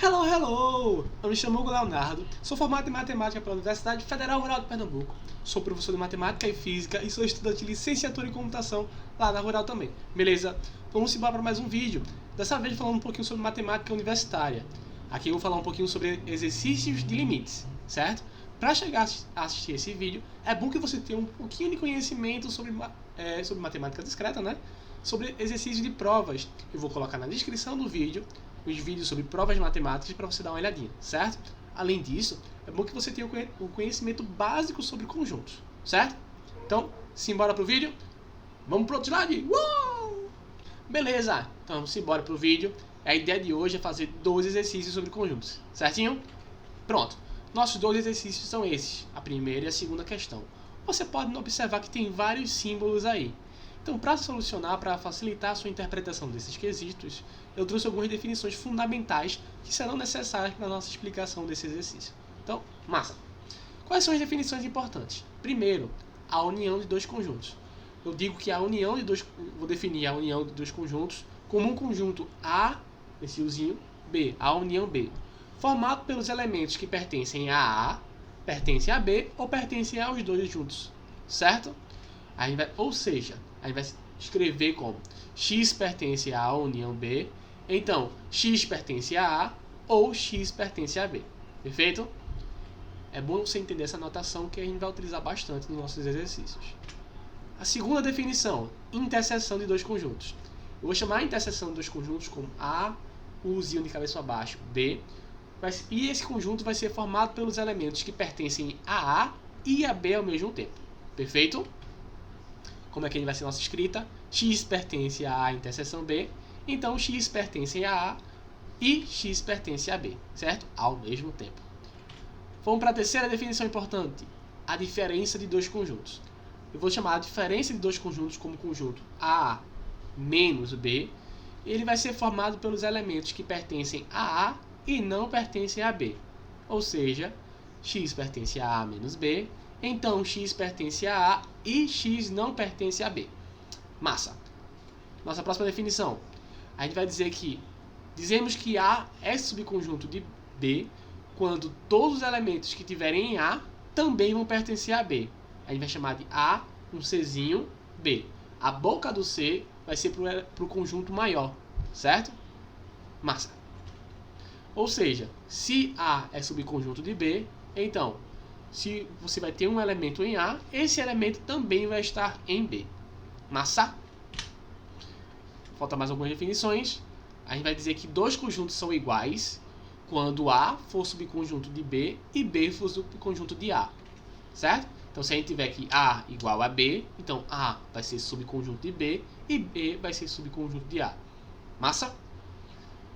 Hello, hello! Eu me chamo Hugo Leonardo, sou formado em matemática pela Universidade Federal Rural de Pernambuco, sou professor de matemática e física e sou estudante de licenciatura em computação lá na Rural também, beleza? Vamos embora para mais um vídeo, dessa vez falando um pouquinho sobre matemática universitária. Aqui eu vou falar um pouquinho sobre exercícios de limites, certo? Para chegar a assistir esse vídeo, é bom que você tenha um pouquinho de conhecimento sobre matemática discreta, né? Sobre exercícios de provas. Eu vou colocar na descrição do vídeo os vídeos sobre provas matemáticas para você dar uma olhadinha, certo? Além disso, é bom que você tenha o conhecimento básico sobre conjuntos, certo? Então, simbora pro vídeo? Vamos pro outro slide? Uou! Beleza, então vamos embora pro vídeo. A ideia de hoje é fazer 2 exercícios sobre conjuntos, certinho? Pronto, nossos 2 exercícios são esses, a primeira e a segunda questão. Você pode observar que tem vários símbolos aí. Então, para solucionar, para facilitar a sua interpretação desses quesitos, eu trouxe algumas definições fundamentais que serão necessárias para a nossa explicação desse exercício. Então, massa! Quais são as definições importantes? Primeiro, a união de 2 conjuntos. Eu digo que vou definir a união de 2 conjuntos como um conjunto A, esse Uzinho, B, a união B, formado pelos elementos que pertencem a, pertencem a B ou pertencem aos 2 juntos, certo? Ou seja, a gente vai escrever como x pertence à união B, então x pertence a A ou x pertence a B. Perfeito? É bom você entender essa notação que a gente vai utilizar bastante nos nossos exercícios. A segunda definição, interseção de 2 conjuntos. Eu vou chamar a interseção de 2 conjuntos como A, Uzinho de cabeça abaixo, B, e esse conjunto vai ser formado pelos elementos que pertencem a A e a B ao mesmo tempo. Perfeito? Como é que vai ser a nossa escrita? X pertence a A interseção B, então x pertence a A e x pertence a B, certo? Ao mesmo tempo. Vamos para a terceira definição importante, a diferença de 2 conjuntos. Eu vou chamar a diferença de 2 conjuntos como conjunto A menos B. Ele vai ser formado pelos elementos que pertencem a A e não pertencem a B. Ou seja, x pertence a A menos B, então x pertence a A e x não pertence a B. Massa! Nossa próxima definição. A gente vai dizer que dizemos que A é subconjunto de B quando todos os elementos que tiverem em A também vão pertencer a B. A gente vai chamar de A, um Czinho, B. A boca do C vai ser para o conjunto maior, certo? Massa! Ou seja, se A é subconjunto de B, então, se você vai ter um elemento em A, esse elemento também vai estar em B. Massa? Falta mais algumas definições. A gente vai dizer que 2 conjuntos são iguais quando A for subconjunto de B e B for subconjunto de A. Certo? Então, se a gente tiver aqui A igual a B, então A vai ser subconjunto de B e B vai ser subconjunto de A. Massa?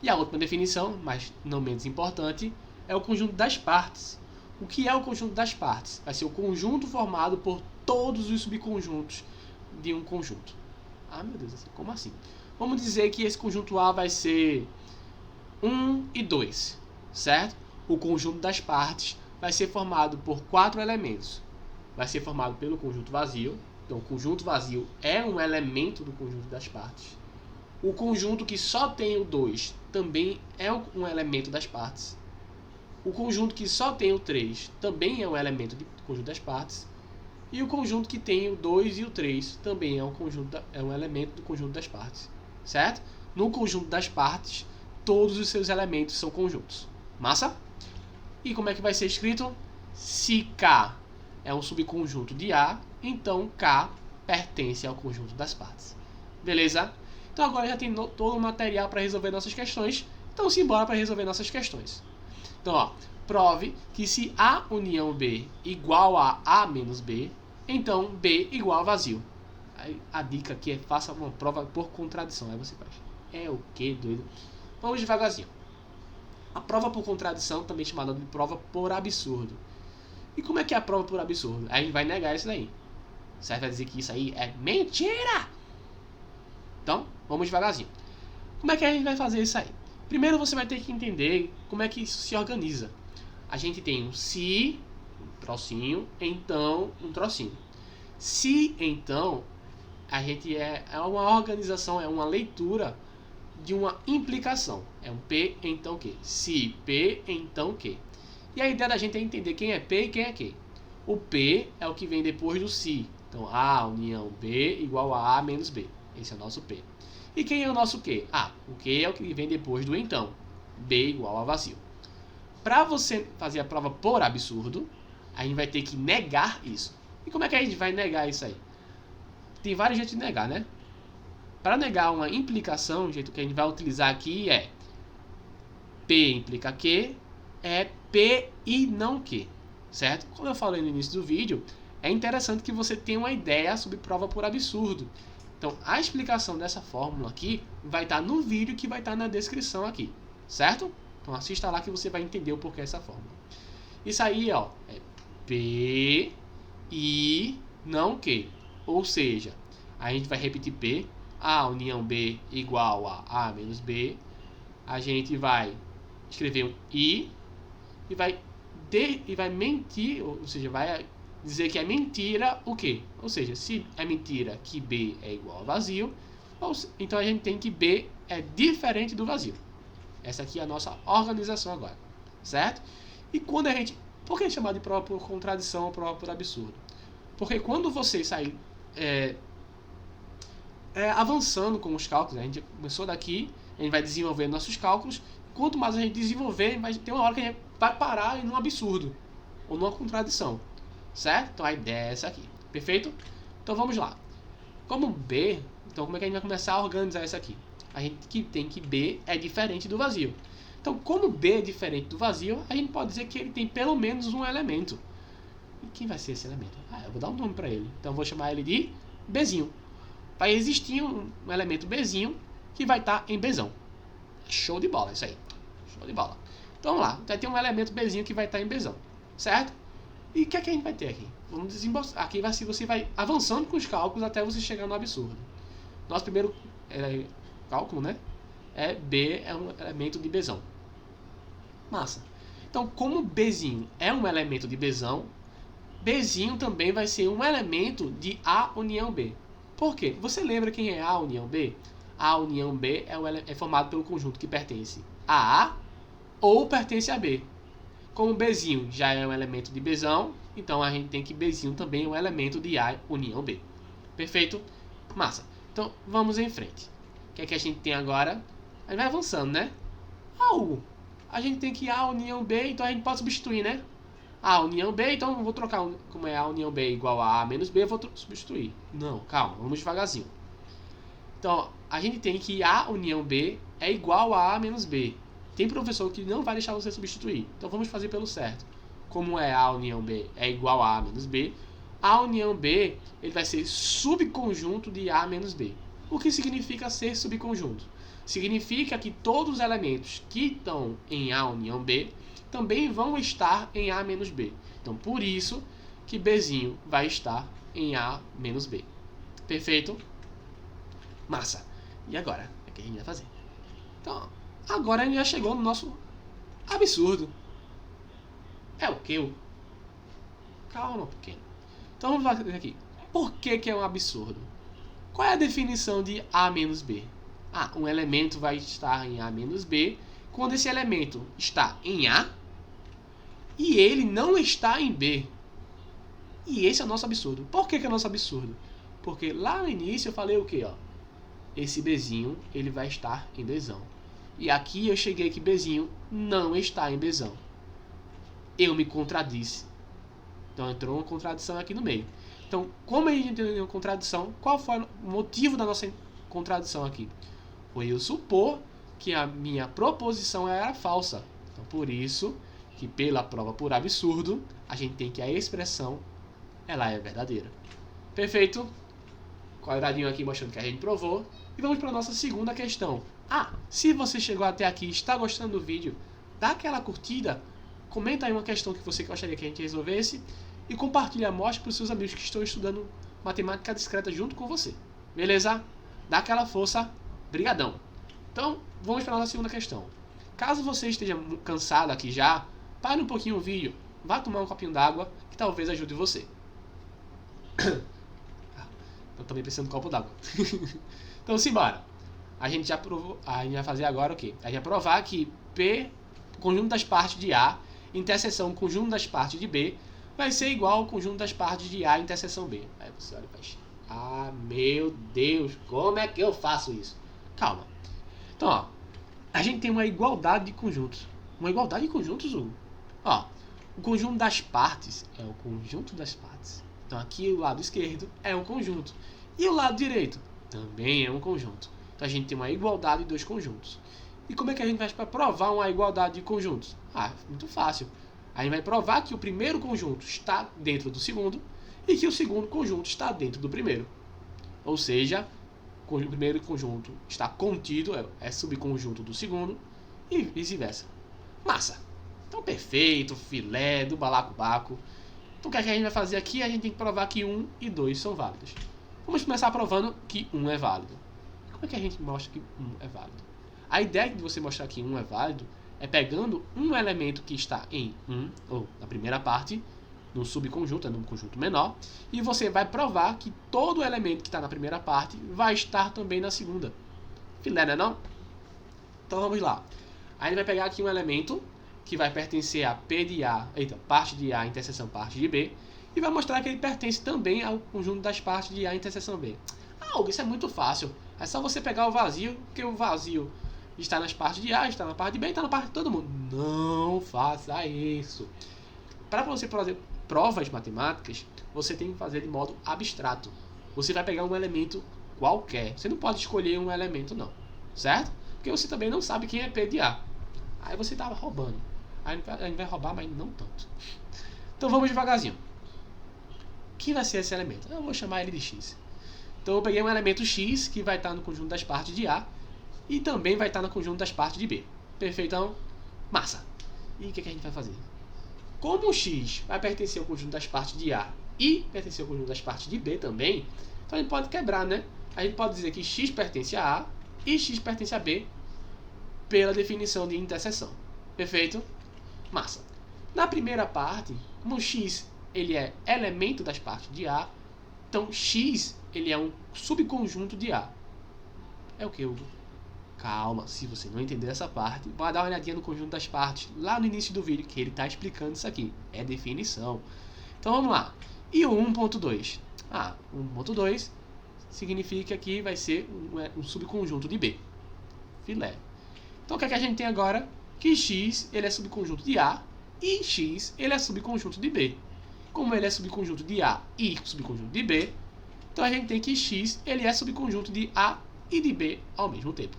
E a última definição, mas não menos importante, é o conjunto das partes. O que é o conjunto das partes? Vai ser o conjunto formado por todos os subconjuntos de um conjunto. Ah, meu Deus, como assim? Vamos dizer que esse conjunto A vai ser 1 e 2, certo? O conjunto das partes vai ser formado por 4 elementos. Vai ser formado pelo conjunto vazio. Então, o conjunto vazio é um elemento do conjunto das partes. O conjunto que só tem o 2 também é um elemento das partes. O conjunto que só tem o 3 também é um elemento do conjunto das partes. E o conjunto que tem o 2 e o 3 também é um elemento do conjunto das partes. Certo? No conjunto das partes, todos os seus elementos são conjuntos. Massa? E como é que vai ser escrito? Se K é um subconjunto de A, então K pertence ao conjunto das partes. Beleza? Então agora já tem todo o material para resolver nossas questões. Então simbora para resolver nossas questões. Então, ó, prove que se A união B igual a A menos B, então B igual a vazio. Aí, a dica aqui é faça uma prova por contradição. Aí você faz. É o que, doido? Vamos devagarzinho. A prova por contradição, também chamada de prova por absurdo. E como é que é a prova por absurdo? Aí a gente vai negar isso daí. Certo? Vai dizer que isso aí é mentira! Então, vamos devagarzinho. Como é que a gente vai fazer isso aí? Primeiro você vai ter que entender como é que isso se organiza. A gente tem um se, um trocinho, então, um trocinho. Se, então, a gente é uma organização, é uma leitura de uma implicação. É um P, então Q. Se P, então Q. E a ideia da gente é entender quem é P e quem é Q. O P é o que vem depois do se. Então, A união B igual a menos B. Esse é o nosso P. E quem é o nosso Q? O Q é o que vem depois do então. B igual a vazio. Para você fazer a prova por absurdo, a gente vai ter que negar isso. E como é que a gente vai negar isso aí? Tem vários jeitos de negar, né? Para negar uma implicação, o jeito que a gente vai utilizar aqui é P implica Q, é P e não Q, certo? Como eu falei no início do vídeo, é interessante que você tenha uma ideia sobre prova por absurdo. Então, a explicação dessa fórmula aqui vai estar no vídeo que vai estar na descrição aqui, certo? Então, assista lá que você vai entender o porquê dessa fórmula. Isso aí, ó, é P e não Q. Ou seja, a gente vai repetir P, A união B igual a menos B. A gente vai escrever um I e vai mentir, ou seja, vai dizer que é mentira o quê? Ou seja, se é mentira que B é igual a vazio, então a gente tem que B é diferente do vazio. Essa aqui é a nossa organização agora, certo? E quando a gente... Por que chamar de prova por contradição ou prova por absurdo? Porque quando você sair avançando com os cálculos, a gente começou daqui, a gente vai desenvolvendo nossos cálculos. Quanto mais a gente desenvolver, vai ter uma hora que a gente vai parar em um absurdo ou numa contradição, certo? Então a ideia é essa aqui, perfeito? Então vamos lá. Como B, então como é que a gente vai começar a organizar isso aqui? A gente tem que B é diferente do vazio. Então, como B é diferente do vazio, a gente pode dizer que ele tem pelo menos um elemento. E quem vai ser esse elemento? Eu vou dar um nome para ele. Então, eu vou chamar ele de Bzinho. Vai existir um elemento Bzinho que vai estar em Bzão. Show de bola, isso aí. Show de bola. Então, vamos lá. Vai ter um elemento Bzinho que vai estar em Bzão. Certo? E o que é que a gente vai ter aqui? Vamos desembolsar. Aqui você vai avançando com os cálculos até você chegar no absurdo. Nosso primeiro cálculo, né? B é um elemento de Bzão. Massa. Então, como Bzinho é um elemento de Bzão, Bzinho também vai ser um elemento de A união B. Por quê? Você lembra quem é A união B? A união B é formado pelo conjunto que pertence a A ou pertence a B. Como Bzinho já é um elemento de Bzão, então a gente tem que Bzinho também é um elemento de A união B. Perfeito? Massa. Então, vamos em frente. O que é que a gente tem agora? A gente vai avançando, né? A gente tem que A união B, então a gente pode substituir, né? A união B, então eu vou trocar, como é A união B igual a A menos B, eu vou substituir. Não, calma, vamos devagarzinho. Então, a gente tem que A união B é igual a A menos B. Tem professor que não vai deixar você substituir. Então, vamos fazer pelo certo. Como é A união B é igual a A menos B, A união B ele vai ser subconjunto de A menos B. O que significa ser subconjunto? Significa que todos os elementos que estão em A união B também vão estar em A menos B. Então, por isso que Bzinho vai estar em A menos B. Perfeito? Massa. E agora? O que a gente vai fazer? Então, agora a gente já chegou no nosso absurdo. É o que? Calma, pequeno. Então, vamos fazer aqui. Por que é um absurdo? Qual é a definição de A menos B? Um elemento vai estar em A menos B quando esse elemento está em A e ele não está em B. E esse é o nosso absurdo. Por que é nosso absurdo? Porque lá no início eu falei o quê? Esse Bzinho ele vai estar em Bzão. E aqui eu cheguei que Bzinho não está em Bzão. Eu me contradisse. Então entrou uma contradição aqui no meio. Então, como a gente entendeu uma contradição, qual foi o motivo da nossa contradição aqui? Foi eu supor que a minha proposição era falsa. Então, por isso que pela prova por absurdo, a gente tem que a expressão ela é verdadeira. Perfeito? Quadradinho aqui mostrando que a gente provou. E vamos para a nossa segunda questão. Se você chegou até aqui e está gostando do vídeo, dá aquela curtida, comenta aí uma questão que você gostaria que a gente resolvesse e compartilha a amostra para os seus amigos que estão estudando matemática discreta junto com você. Beleza? Dá aquela força. Brigadão. Então, vamos para a nossa segunda questão. Caso você esteja cansado aqui já, pare um pouquinho o vídeo, vá tomar um copinho d'água, que talvez ajude você. Eu também precisando de um copo d'água. Então, simbora. a gente já provou, a gente vai fazer agora o quê? A gente vai provar que P, conjunto das partes de A, interseção conjunto das partes de B, vai ser igual ao conjunto das partes de A interseção B. Aí você olha e faz, ah, meu Deus, como é que eu faço isso? Calma. Então, ó, a gente tem uma igualdade de conjuntos. Uma igualdade de conjuntos, Hugo. Ó, o conjunto das partes é o conjunto das partes. Então aqui o lado esquerdo é um conjunto. E o lado direito também é um conjunto. Então a gente tem uma igualdade de dois conjuntos. E como é que a gente faz para provar uma igualdade de conjuntos? Ah, muito fácil. A gente vai provar que o primeiro conjunto está dentro do segundo e que o segundo conjunto está dentro do primeiro. Ou seja, o primeiro conjunto está contido, é subconjunto do segundo e vice-versa. Massa! Então perfeito, filé do balacobaco. Então o que a gente vai fazer aqui? A gente tem que provar que 1 e 2 são válidos. Vamos começar provando que 1 é válido. Como é que a gente mostra que 1 é válido? A ideia de você mostrar que 1 é válido é pegando um elemento que está em 1, ou na primeira parte, no subconjunto, num conjunto menor, e você vai provar que todo elemento que está na primeira parte vai estar também na segunda. Filé, não é não? Então vamos lá. A gente vai pegar aqui um elemento que vai pertencer a P de A, parte de A interseção parte de B, e vai mostrar que ele pertence também ao conjunto das partes de A interseção B. Ah, Hugo, isso é muito fácil. É só você pegar o vazio, porque o vazio está nas partes de A, está na parte de B, está na parte de todo mundo. Não faça isso. Para você fazer provas matemáticas, você tem que fazer de modo abstrato. Você vai pegar um elemento qualquer. Você não pode escolher um elemento, não. Certo? Porque você também não sabe quem é P de A. Aí você está roubando. Aí a gente vai roubar, mas não tanto. Então vamos devagarzinho. Quem vai ser esse elemento? Eu vou chamar ele de X. Então eu peguei um elemento X que vai estar no conjunto das partes de A e também vai estar no conjunto das partes de B. Perfeitão? Massa! E o que a gente vai fazer? Como o X vai pertencer ao conjunto das partes de A e pertencer ao conjunto das partes de B também, então a gente pode quebrar, né? A gente pode dizer que X pertence a A e X pertence a B pela definição de interseção. Perfeito? Massa! Na primeira parte, como X ele é elemento das partes de A, então X ele é um subconjunto de A. É o que, Hugo? Calma, se você não entender essa parte, vai dar uma olhadinha no conjunto das partes lá no início do vídeo, que ele está explicando isso aqui. É definição. Então vamos lá. E o 1.2? Ah, 1.2 significa que vai ser um subconjunto de B. Filé. Então o que é que a gente tem agora? Que X ele é subconjunto de A e X ele é subconjunto de B. Como ele é subconjunto de A e subconjunto de B, então a gente tem que X ele é subconjunto de A e de B ao mesmo tempo.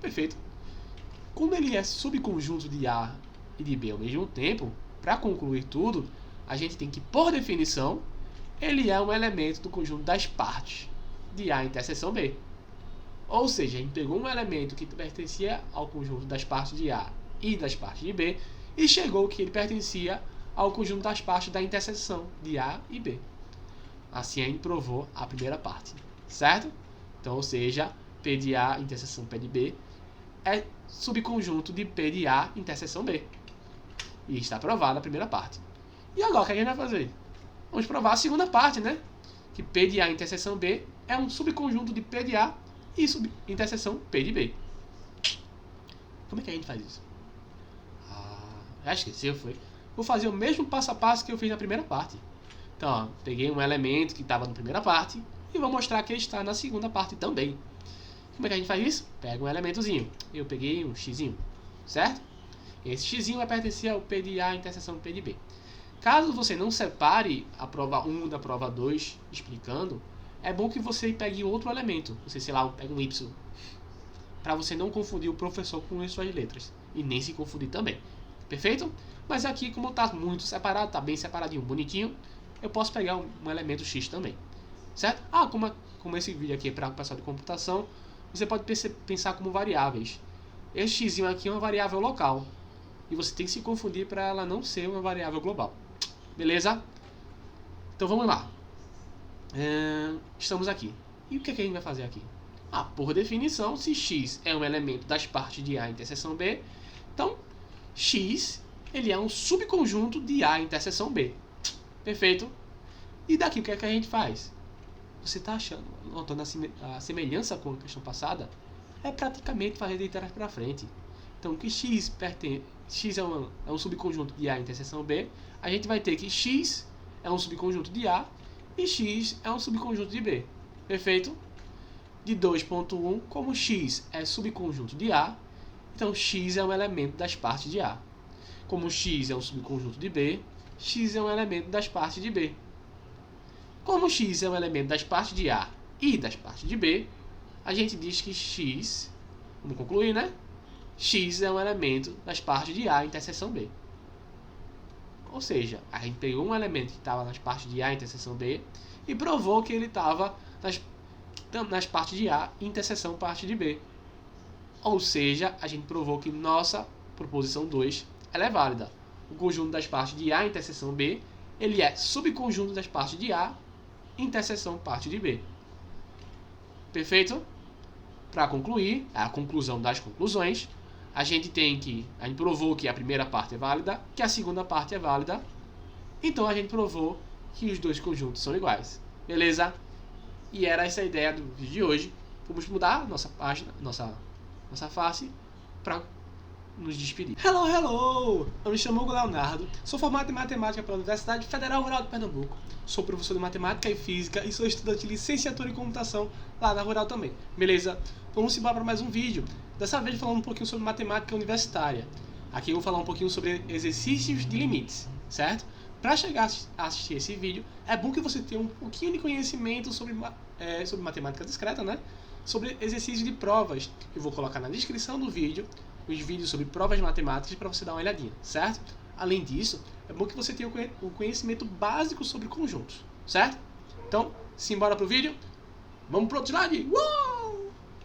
Perfeito. Como ele é subconjunto de A e de B ao mesmo tempo, para concluir tudo, a gente tem que, por definição, ele é um elemento do conjunto das partes de A interseção B. Ou seja, a gente pegou um elemento que pertencia ao conjunto das partes de A e das partes de B e chegou que ele pertencia ao conjunto das partes da interseção de A e B. Assim a gente provou a primeira parte, certo? Então, ou seja, P de A interseção P de B é subconjunto de P de A interseção B. E está provada a primeira parte. E agora o que a gente vai fazer? Vamos provar a segunda parte, né? Que P de A interseção B é um subconjunto de P de A e interseção P de B. Como é que a gente faz isso? Ah, já esqueceu, foi? Vou fazer o mesmo passo a passo que eu fiz na primeira parte. Então, ó, peguei um elemento que estava na primeira parte e vou mostrar que ele está na segunda parte também. Como é que a gente faz isso? Pega um elementozinho. Eu peguei um xzinho, certo? Esse xzinho vai pertencer ao P de A interseção P de B. Caso você não separe a prova 1 da prova 2 explicando, é bom que você pegue outro elemento. Você, sei lá, pega um Y. Para você não confundir o professor com as suas letras. E nem se confundir também. Perfeito? Mas aqui, como está muito separado, está bem separadinho, bonitinho, eu posso pegar um elemento X também. Certo? Ah, como esse vídeo aqui é para o pessoal de computação, você pode pensar como variáveis. Esse x aqui é uma variável local. E você tem que se confundir para ela não ser uma variável global. Beleza? Então vamos lá. Estamos aqui. E o que a gente vai fazer aqui? Ah, por definição, se x é um elemento das partes de A interseção B, então x ele é um subconjunto de A interseção B. Perfeito? E daqui o que é que a gente faz? você está achando, notando a semelhança com a questão passada, é praticamente fazer de trás para frente. Então, que x é um subconjunto de A interseção B, a gente vai ter que x é um subconjunto de A e x é um subconjunto de B. Perfeito? De 2.1, como x é subconjunto de A, então x é um elemento das partes de A. Como x é um subconjunto de B, x é um elemento das partes de B. Como x é um elemento das partes de A e das partes de B, a gente diz que x, vamos concluir, né? X é um elemento das partes de A interseção B. Ou seja, a gente pegou um elemento que estava nas partes de A interseção B e provou que ele estava nas partes de A interseção parte de B. Ou seja, a gente provou que nossa proposição 2 ela é válida. O conjunto das partes de A interseção B, ele é subconjunto das partes de A interseção parte de B. Perfeito? Para concluir, a conclusão das conclusões, a gente provou que a primeira parte é válida, que a segunda parte é válida, então a gente provou que os dois conjuntos são iguais. Beleza? E era essa a ideia do vídeo de hoje. Vamos mudar nossa página, nossa face, para nos despedir. Hello! Eu me chamo Hugo Leonardo, sou formado em matemática pela Universidade Federal Rural de Pernambuco, sou professor de matemática e física e sou estudante de licenciatura em computação lá na Rural também. Beleza? Vamos embora para mais um vídeo, dessa vez falando um pouquinho sobre matemática universitária. Aqui eu vou falar um pouquinho sobre exercícios de limites, certo? Para chegar a assistir esse vídeo, é bom que você tenha um pouquinho de conhecimento sobre matemática discreta, né? Sobre exercícios de provas. Eu vou colocar na descrição do vídeo os vídeos sobre provas matemáticas para você dar uma olhadinha, certo? Além disso, é bom que você tenha o conhecimento básico sobre conjuntos, certo? Então, simbora pro vídeo? Vamos pro outro slide! Uou!